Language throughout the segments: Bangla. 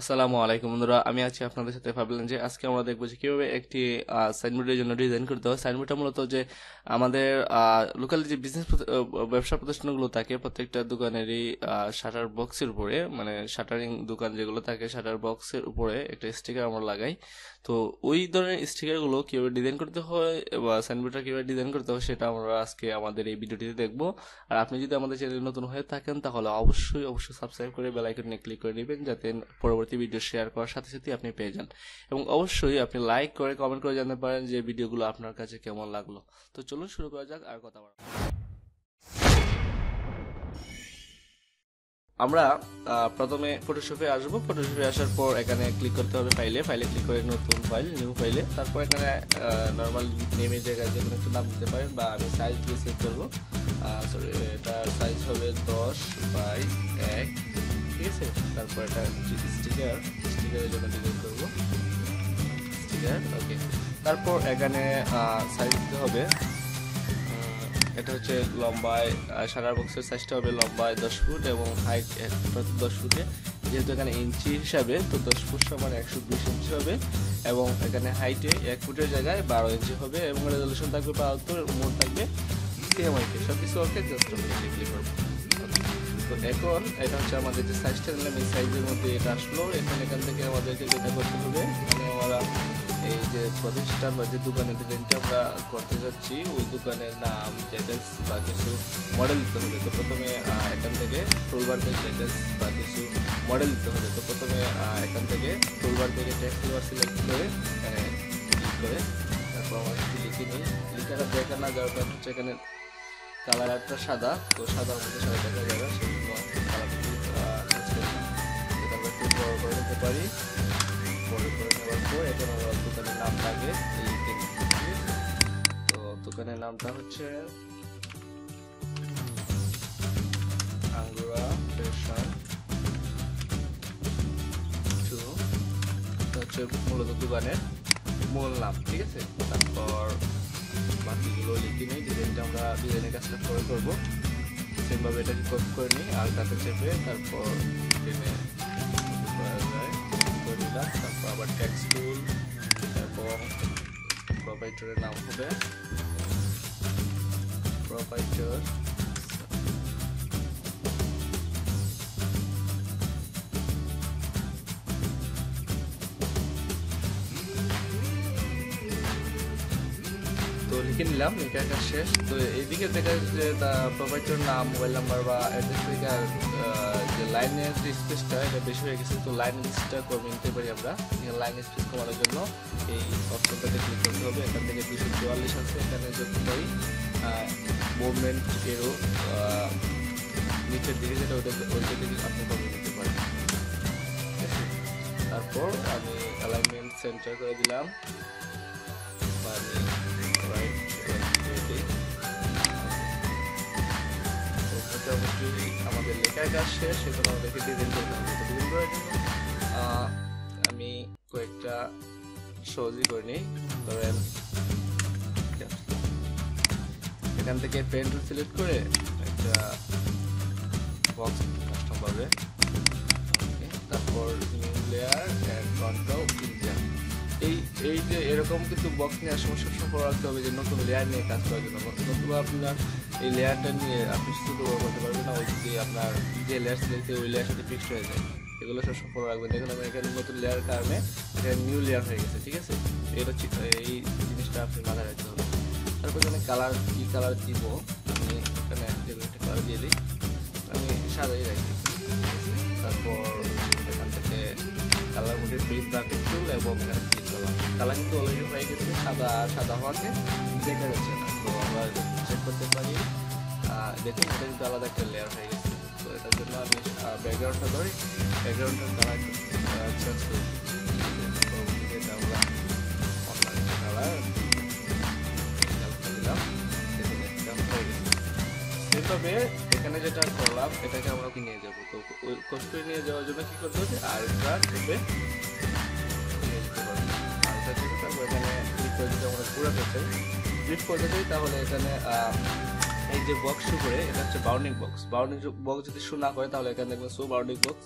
আসসালামু আলাইকুম বন্ধুরা, আমি আছি আপনাদের সাথে। ভাবলেন যে আজকে আমরা দেখবো যে কিভাবে একটি সাইনবোর্ডের জন্য ডিজাইন করতে হয়। সাইনবোর্ডটা মূলত যে আমাদের লোকাল যে বিজনেস ব্যবসা প্রতিষ্ঠানগুলো থাকে প্রত্যেকটা দোকানেরই শাটার বক্সের উপরে, মানে শাটারিং দোকান যেগুলো থাকে শাটার বক্সের উপরে একটা স্টিকার আমরা লাগাই। তো ওই ধরনের স্টিকারগুলো কিভাবে ডিজাইন করতে হয় বা সাইনবোর্ডটা কিভাবে ডিজাইন করতে হয় সেটা আমরা আজকে আমাদের এই ভিডিওটিতে দেখবো। আর আপনি যদি আমাদের চ্যানেলে নতুন হয়ে থাকেন তাহলে অবশ্যই সাবস্ক্রাইব করে বেল আইকনে ক্লিক করে নেবেন, যাতে পরবর্তী ভিডিও শেয়ার করার সাথে সাথে আপনি পেয়ে যান। এবং অবশ্যই আপনি লাইক করে কমেন্ট করে জানতে পারেন যে ভিডিওগুলো আপনার কাছে কেমন লাগলো। তো চলুন শুরু করা যাক, আর কথা বলা। আমরা প্রথমে ফটোশপে আসবো। ফটোশপে আসার পর এখানে ক্লিক করতে হবে ফাইলে ক্লিক করে নতুন ফাইল, নিউ ফাইলে। তারপর এখানে নর্মাল নেমের জায়গায় যে কোনো একটা নাম দিতে পারেন, বা আমি সাইজ দিয়ে সেট করবো। সরি, এটা সাইজ হবে 10/1, ঠিক আছে। তারপর এটা স্টিকারের জন্য ডিজাইন করবো, স্টিকার, ওকে। তারপর এখানে সাইজ দিতে হবে, এটা হচ্ছে লম্বায় শাটার বক্সের সাইজটা হবে লম্বায় 10 ফুট এবং হাইট 1 ফুট 10 ফুটে। যেহেতু এখানে ইঞ্চি হিসাবে, তো 10 ফুট সমান 120 ইঞ্চি হবে। এবং এখানে হাইটে 1 ফুটের জায়গায় 12 ইঞ্চি হবে এবং রেজলিউশন থাকবে 72, মোড থাকবে সিএমআইকে। সব কিছু ওকে, জাস্ট ক্লিক করবো। তো এখন এটা হচ্ছে আমাদের যে সাইজটা নিলাম, এই সাইজের মধ্যে এটা আসলো। এখান থেকে আমাদেরকে যেটা করতে হবে, মানে আমরা এই যে প্রতিষ্ঠান বা যে দোকানের ডিজাইনটা আমরা করতে যাচ্ছি ওই দোকানের নাম, ডিটেলস বা কিছু মডেল দিতে হবে। তো প্রথমে এখান থেকে টুলবার থেকে ডিটেলস বা কিছু মডেল দিতে হবে। তো প্রথমে এখান থেকে টুলবার থেকে টেক্সট টুলবার সিলেক্ট করে এখানে ক্লিক করে তারপর আমরা লিখে নিই। লিখাটা দেখা না যাওয়ার কারণ হচ্ছে এখানে কালারটা সাদা, তো সাদার মধ্যে সাদা দেখা যাবে, সেগুলো কালারটি একটু বড় করে নিতে পারি। বড় করে নেওয়ার পর এখন আমরা দোকানের নামটাকে লিখে নিই। তো দোকানের নামটা হচ্ছে আঙ্গুরা ফ্যাশন 2, হচ্ছে মূলত দোকানের মূল নাম, ঠিক আছে। তারপর বাকিগুলো লিখে নিই। ডিজাইনটা আমরা ডিজাইনের কাজটা পরে করবো, সেমভাবে এটাকে কপি করে নিই আর তাতে চেপে তারপর টেনে করে দিলাম। তারপর আবার টেক্সট টুল এবং প্রোপাইটরের নাম হবে প্রোপাইটর। লিখে নিলাম, লেখার কাজ শেষ। তো এইদিকে দেখা যাচ্ছে যে প্রোভাইডার নাম, মোবাইল নাম্বার বা অ্যাড্রেস থেকে যে লাইনের যে স্পেসটা এটা বেশি হয়ে গেছে, তো লাইন স্পেসটা কমিয়ে নিতে পারি আমরা। লাইন স্পেস কমানোর জন্য এই অপশনটাতে ক্লিক করতে হবে। এখান থেকে 244 আছে, এখানে করতে পারি মুভমেন্ট এরও নিচের দিকে, যেটা ওইটা থেকে আপনি কমিয়ে নিতে পারেন। তারপর আমি অ্যালাইনমেন্ট সেন্টার করে দিলাম, আমাদের লেখার কাজ শেষ। এখন আমাদেরকে ডিজাইন করতে হবে। ডিজাইন করার জন্য আমি কয়েকটা সহজই করে নিই। ধরেন এখান থেকে পেন টুল সিলেক্ট করে একটা বক্স কাস্টম পাবে, তারপর নিউ লেয়ার এন্ড কন্ট্রোল ইনজার। এই যে এরকম কিন্তু বক্স নেওয়ার সময় সবসময় ফলো রাখতে হবে যে নতুন লেয়ার নিয়ে কাজ করার জন্য। নতুবা আপনার এই লেয়ারটা নিয়ে আপনি শুধু করতে পারবেন না, ওই যদি আপনার যে লেয়ার সিলেক্ট ওই লেয়ার সাথে ফিক্সড হয়ে যায়। এগুলো সবসময় ফলো রাখবেন। দেখুন আমি এখানে নতুন লেয়ার কারণে এটা নিউ লেয়ার হয়ে গেছে, ঠিক আছে। এটা এই জিনিসটা আপনি মাথায় রাখতে হবে। তারপর এখানে কালার, কি কালার দিব, আমি এখানে একটা কালার দিয়ে দিই, আমি সাদাই রাখি। তারপর এখান থেকে কালার মধ্যে ফ্রি ব্র্যাকেট টুল এবং এখানে ক্লিক করলাম। কালার কিন্তু অলরেডি হয়ে গেছে, সাদা হওয়াকে দেখা যাচ্ছে না। তো আমরা চেক করতে পারি, দেখুন এটা কিন্তু আলাদা একটা লেয়ার হয়ে গেছে। তো এটার জন্য আমি ব্যাকগ্রাউন্ডটা ধরি, ব্যাকগ্রাউন্ডটার কালার চেঞ্জ করি। এটা আমরা অনলাইন কালার দিলাম, দেখুন এটা হয়ে গেছে। সেভাবে এখানে যেটা করলাম এটাকে আমরা কি নিয়ে যাবো। তো ওই কষ্ট নিয়ে যাওয়ার জন্য কি করতে হচ্ছে, আরেকটা চেপে নিয়ে যেতে পারবো। আরেকটা চেপে তারপর এখানে ক্লিক করে যদি আমরা ঘুরাতে চাই, ক্লিক করতে চাই, তাহলে এখানে এই যে বক্স শো করে, এটা হচ্ছে বাউন্ডিং বক্স। বাউন্ডিং বক্স যদি শো না করে তাহলে এখানে দেখবেন শো বাউন্ডিং বক্স।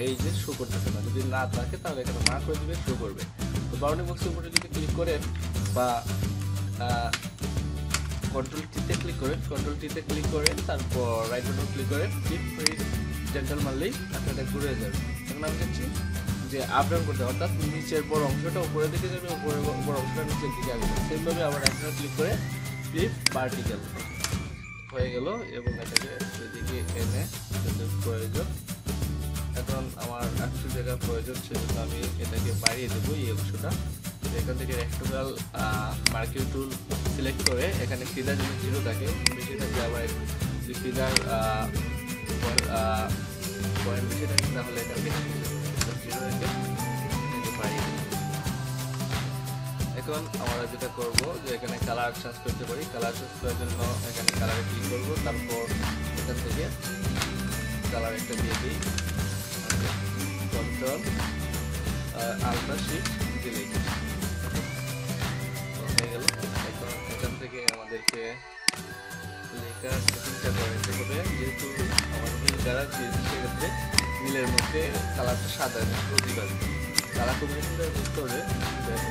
এই যে শো করতেছে না, যদি না থাকে তাহলে এখানে মার্ক করে দিবে, শো করবে। তো বাউন্ডিং বক্সের উপরে যদি ক্লিক করেন বা কন্ট্রোল টিতে ক্লিক করেন, তারপর রাইট বাটন ক্লিক করেন, ক্লিক ফ্রি জেন্টাল মারলেই আপনাটা ঘুরে যাবে। এখন আমি দেখছি যে আপ ডাউন করতে, অর্থাৎ নিচের বড় অংশটা উপরের দিকে যাবে, উপরের বড় অংশটা নিচের দিকে আসবে। সেমভাবে আবার একটা ক্লিক করে ফ্লিপ ভার্টিক্যাল হয়ে গেল এবং এটাকে এদিকে এনে প্রয়োজন। এখন আমার একটু জায়গা প্রয়োজন, সেজন্য আমি এটাকে বাড়িয়ে দেবো এই অংশটা। এখান থেকে রেক্টাঙ্গল মার্কিং টুল সিলেক্ট করে এখানে ফিদার যদি 0 থাকে, বেশি থাকলে আবার যদি ফিদার পয়েন্ট বেশি থাকে তাহলে এটাকে 0 রেখে বাড়িয়ে দেবো। এখন আমরা যেটা করবো যে এখানে কালার চেঞ্জ করতে পারি। কালার চেঞ্জ করার জন্য এখানে কালারে ক্লিক করবো, তারপর এখান থেকে কালার একটা দিয়ে দিই, কন্ট্রোল আলট্রা শিফট ডিলিট হয়ে গেল। এখন এখান থেকে আমাদেরকে লেখার সেটিংটা করে নিতে হবে। যেহেতু আমার নীল কালার দিয়েছি, সেক্ষেত্রে নীলের মধ্যে কালারটা সাদা প্রদীপ আসবে। কালার কম্বিনেশনটা বুঝতে হবে,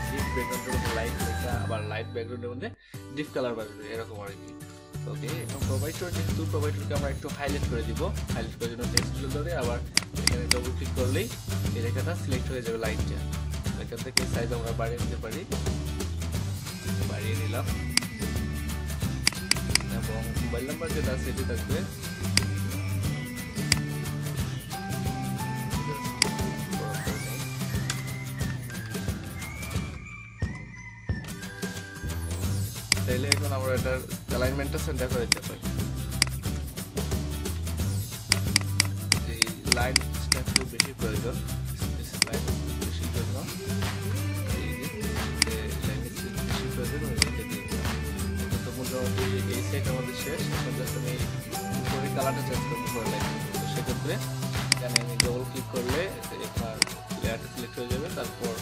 ডিপ ব্যাকগ্রাউন্ডের মধ্যে লাইট লেখা, আবার লাইট ব্যাকগ্রাউন্ডের মধ্যে ডিপ কালার বাসবে, এরকম আর কি। ওকে, এখন প্রোভাইডার, যেহেতু প্রোভাইডারকে আমরা একটু হাইলাইট করে দিব। হাইলাইট করার জন্য টেক্সট টুল ধরে আবার এখানে ডবল ক্লিক করলেই এই লেখাটা সিলেক্ট হয়ে যাবে, লাইটটা। এখান থেকে সাইজ আমরা বাড়িয়ে নিতে পারি, বাড়িয়ে নিলাম এবং মোবাইল নাম্বার যেটা সেটি থাকবে। তাইলে এখন আমরা এটার অ্যালাইনমেন্টটা সেন্টার করে দিতে পারি। এই লাইনটা একটু বেশি প্রয়োজন, লাইন বেশির জন্য মোটামুটি এই সেট আমাদের শেষ। আমি উপরে কালারটা চেঞ্জ করতে পারলাম, তো সেক্ষেত্রে এখানে আমি ডবল ক্লিক করলে আপনার লেয়ারটা সিলেক্ট হয়ে যাবে। তারপর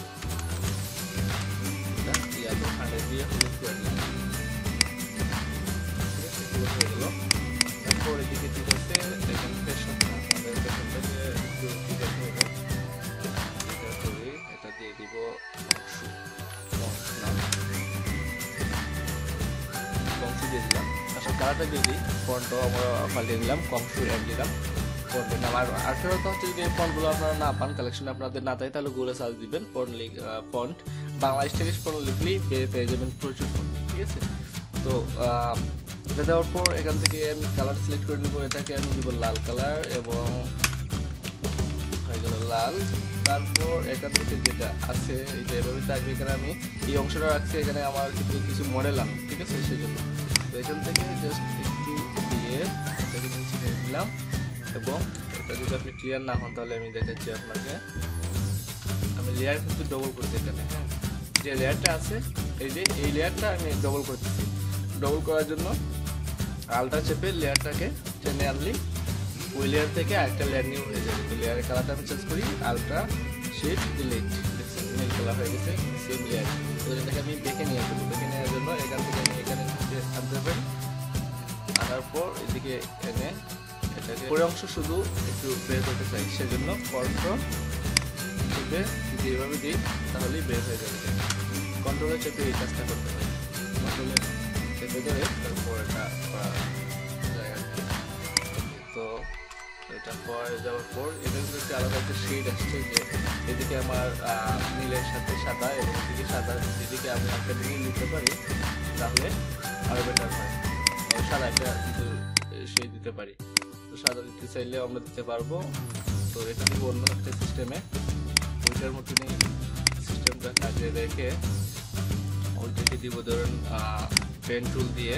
ইয়ালো হান্ড্রেড দিয়ে হলুদ করে নিলাম, হয়ে গেল। তারপর এদিকে ঠিক আছে, এখানে ফ্যাশনটা আমাদের ফ্যাশনটাকে একটু ঠিক আছে হবে, এটা করি, এটা দিয়ে দিব অংশ দিয়ে দিলাম। আসলে কালারটা দিয়ে দিই, ফন্টও আমরা পাল্টিয়ে দিলাম, কংশু অ্যাড দিলাম, ফন্টের নাম। আর আরেকটা কথা হচ্ছে, যদি ফন্টগুলো আপনারা না পান, কালেকশনে আপনাদের না থাকে, তাহলে গুগলে সার্চ দিবেন ফন্ট বাংলা স্টাইলিশ ফন্ট লিখলেই পেয়ে যাবেন প্রচুর ফন্ট, ঠিক আছে। তো এটা দেওয়ার পর এখান থেকে আমি কালার সিলেক্ট করে নেবো, এটাকে আমি দিব লাল কালার এবং হয়ে গেল লাল। তারপর এখান থেকে যেটা আছে এটা এভাবে থাকবে, এখানে আমি এই অংশটা রাখছি, এখানে আমার কিন্তু কিছু মডেল আনো, ঠিক আছে, সেই জন্য। তো এখান থেকে জাস্ট একটু দিয়ে এটাকে নিচে নিয়ে দিলাম এবং এটা যদি আপনি ক্লিয়ার না হন তাহলে আমি দেখাচ্ছি আপনাকে। আমি লেয়ার কিন্তু ডবল করছি এখানে, হ্যাঁ, যে লেয়ারটা আছে এই যে এই লেয়ারটা আমি ডবল করতেছি। ডবল করার জন্য আলট্রা চেপে লেয়ারটাকে টেনে আনলি ওই লেয়ার থেকে আরেকটা লেয়ার নিউ হয়ে যাবে। তো লেয়ারের কালারটা আমি চেঞ্জ করি, আলট্রা শিফট ডিলিট, দেখছেন নীল কালার হয়ে গেছে, সেম লেয়ার। তো এটাকে আমি বেঁকে নিয়ে আসবো, বেঁকে নেওয়ার জন্য এখান থেকে আমি এখানে আনতে পারি, আনার পর এদিকে এনে এটাকে পুরো অংশ শুধু একটু বের করতে চাই, সেজন্য কন্ট্রোল চেপে যদি এভাবে দিই তাহলেই বের হয়ে যাবে। কন্ট্রোলে চেপে এই কাজটা করতে পারি, কন্ট্রোলে চেপে ধরে তারপর এটা করা যায় আর কি। তো এটা পরে যাওয়ার পর এটা কিন্তু একটি আলাদা একটা শেড আসছে, যে এদিকে আমার নীলের সাথে সাদা এবং এদিকে সাদা, যেদিকে আমি একটা নীল দিতে পারি তাহলে আরো বেটার হয়। সাদা একটা কিন্তু শেড দিতে পারি, তো সাদা দিতে চাইলেও আমরা দিতে পারবো। তো এটা দিব অন্য একটা সিস্টেমে, ওইটার মতনই সিস্টেমটা কাজে রেখে ওইটাকে দিব ধরুন পেন টুল দিয়ে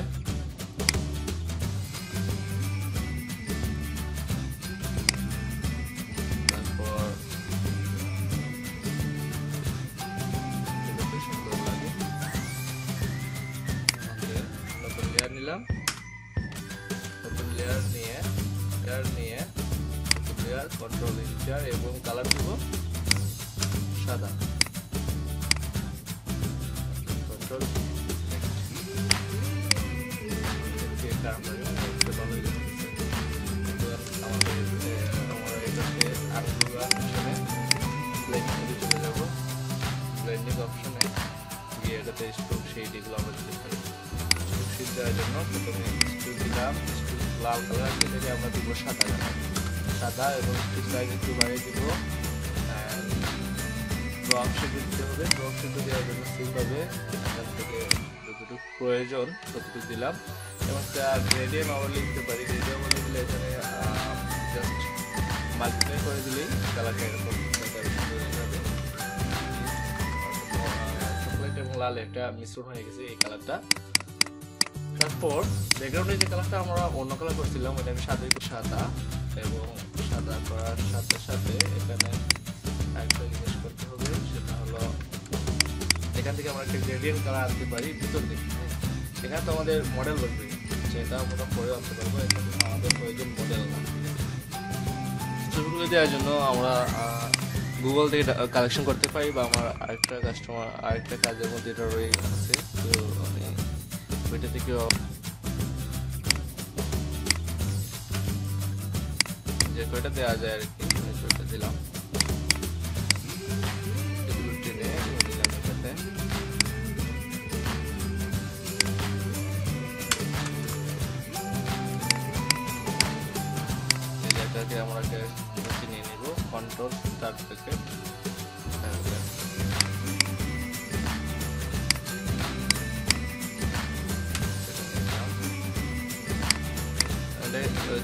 নিলাম, নতুন লেয়ার নিয়ে নতুন লেয়ার কন্ট্রোল ইন্টার এবং কালার দেব সাদা, কন্ট্রোল আমাদের এটাকে আরগুলা আছে স্ট্রোক শেড, এগুলো আমরা দিতে পারি। স্ট্রোক শেড দেওয়ার জন্য প্রথমে স্ট্রোক দিলাম, স্ট্রোক লাল কালার, সেটাকে আমরা দিব সাদা কালার, সাদা, এবং স্ট্রোক সাইজ একটু বাড়িয়ে দিব। ড্রপ শেড দিতে হবে, ড্রপ শেড দেওয়ার জন্য সেইভাবে এখান থেকে যতটুকু প্রয়োজন ততটুকু দিলাম। এবং গ্রেডিয়েন্ট ওভারলে দিতে পারি, গ্রেডিয়েন্ট ওভারলে দিলে এখানে জাস্ট মাল্টিপ্লাই করে দিলেই কালারটা এরকম চকলেট এবং লাল একটা মিশ্রণ হয়ে গেছে এই কালারটা। তারপর ব্যাকগ্রাউন্ডে যে কালারটা আমরা অন্য কালার করছিলাম ওটা আমি সাদা, এবং সাদা করার সাথে সাথে এখানে একটা জিনিস করতে হবে, সেটা হলো এখান থেকে আমরা একটা গ্রেডিয়েন্ট কালার আনতে পারি ভিতর দিকে। এখানে তো আমাদের মডেল বলবে, সেটা আমরা পরে আনতে পারবো, এখানে আমাদের প্রয়োজন মডেল না। ছবিগুলো দেওয়ার জন্য আমরা গুগল থেকে কালেকশন করতে পারি, বা আমার আরেকটা কাজের মধ্যে এটা রয়ে আছে, তো আমি ওইটা থেকে যে কয়টা দেওয়া যায় আর কি কয়টা দিলাম, এগুলো টেনে দিলাম এটাতে। এটাকে আমরা নিয়ে নিব কন্ট্রোল স্টার থেকে,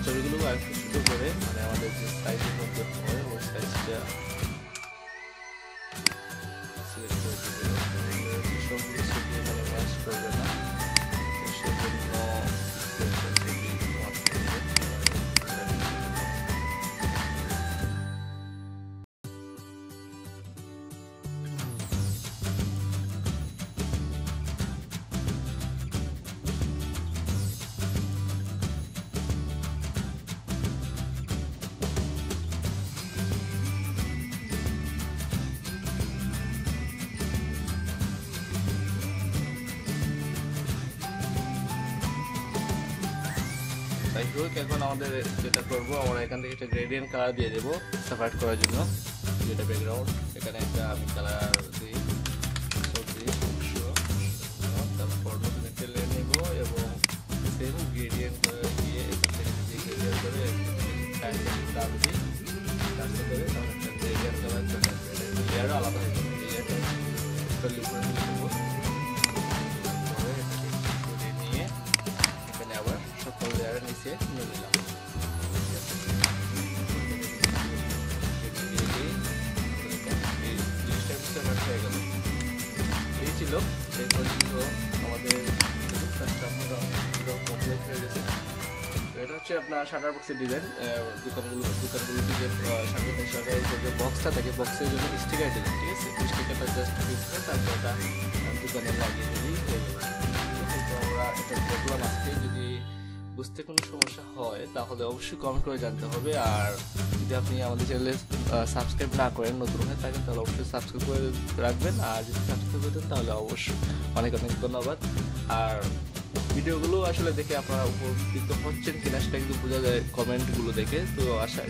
ছবিগুলো একটু ছোট করে, মানে আমাদের যে সাইজের মধ্যে হয় ওই সাইজটা সিলেক্ট করে দিব। সবগুলো ছবি এখানে ম্যাচ করবে না, সেজন্য এখন আমাদের যেটা করবো, আমরা এখান থেকে একটা গ্রেডিয়েন্ট কালার দিয়ে দেবো সেপারেট করার জন্য, যেটা ব্যাকগ্রাউন্ড। এখানে একটা আমি কালার দিই, তারপর নতুন একটা লেয়ার নেব এবং সেম গ্রেডিয়েন্ট করে দিয়ে এখান থেকে যে গ্রেডিয়েন্ট করে দাম দিই, তার সাথে একটা গ্রেডিয়েন্ট কালার চলে আসবে, লেয়ারও আলাদা হয়ে যাবে। এই লেয়ারটা নেবো, নিয়ে এখানে আবার সকল লেয়ারের নিচে নিয়ে নিলাম। এই ছিল এই পর্যন্ত আমাদের কমপ্লিট হয়ে গেছে। এটা হচ্ছে আপনার শাটার বক্সের ডিজাইন। দোকানগুলোতে যে শাটারের উপর যে বক্সটা থাকে, বক্সের জন্য স্টিকার দিলেন, ঠিক আছে? স্টিকারটা জাস্ট ফিক্স করে তারপর এটা দোকানে লাগিয়ে দিলেই হয়ে গেল। কিন্তু আমরা এটা দেখলাম আজকে, যদি বুঝতে কোনো সমস্যা হয় তাহলে অবশ্যই কমেন্ট করে জানতে হবে। আর যদি আপনি আমাদের চ্যানেলে সাবস্ক্রাইব না করেন, নতুন হয়ে থাকেন, তাহলে অবশ্যই সাবস্ক্রাইব করে রাখবেন। আর যদি সাবস্ক্রাইব করতেন তাহলে অবশ্যই অনেক অনেক ধন্যবাদ। আর ভিডিওগুলো আসলে দেখে আপনারা উপকৃত হচ্ছেন কিনা সেটা কিন্তু বোঝা যায় কমেন্টগুলো দেখে। তো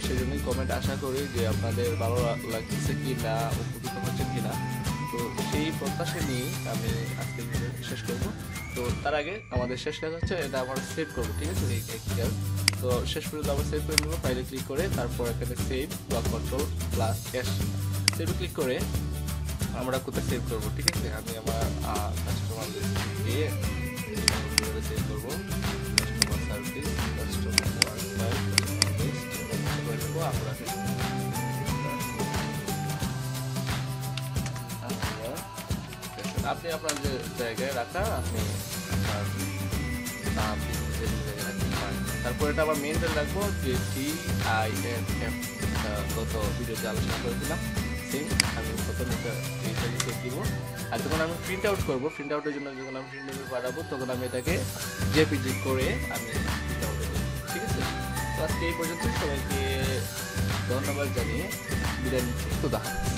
সেজন্যই কমেন্ট আশা করি যে আপনাদের ভালো লাগছে কি না, উপকৃত হচ্ছেন কিনা। তো সেই প্রত্যাশা নিয়ে আমি আজকে ভিডিও শেষ করবো। তো তার আগে আমাদের শেষ কাজ হচ্ছে এটা আমরা সেভ করবো, ঠিক আছে? এই কাজ তো শেষ পর্যন্ত আমরা সেভ করে নেব। ফাইলে ক্লিক করে তারপর এখানে সেভ বা কন্ট্রোল প্লাস ক্যাশ, সেভে ক্লিক করে আমরা কোথায় সেভ করবো, ঠিক আছে? আমি আমার কাস্টমার লিস্ট দিয়ে সেভ করবো, customer service, customer work file, customer list করে দেবো আমরা। আপনি আপনার যে জায়গায় রাখা, আপনি আপনার নাম জায়গায় রাখতে পারেন। তারপর এটা আবার মেন রাখবো যে TINF, গত ভিডিওতে আলোচনা করেছিলাম। সেম আমি প্রথমে এটা লিখে দিব। আর যখন আমি প্রিন্ট আউট করবো, প্রিন্ট আউটের জন্য যখন আমি প্রিন্ট আউট বাড়াবো, তখন আমি এটাকে জেপিজি করে আমি প্রিন্ট আউট দেবো, ঠিক আছে? তো আজকে এই পর্যন্ত সবাইকে ধন্যবাদ জানিয়ে বিদায় নিচ্ছি। খুদা হাফেজ।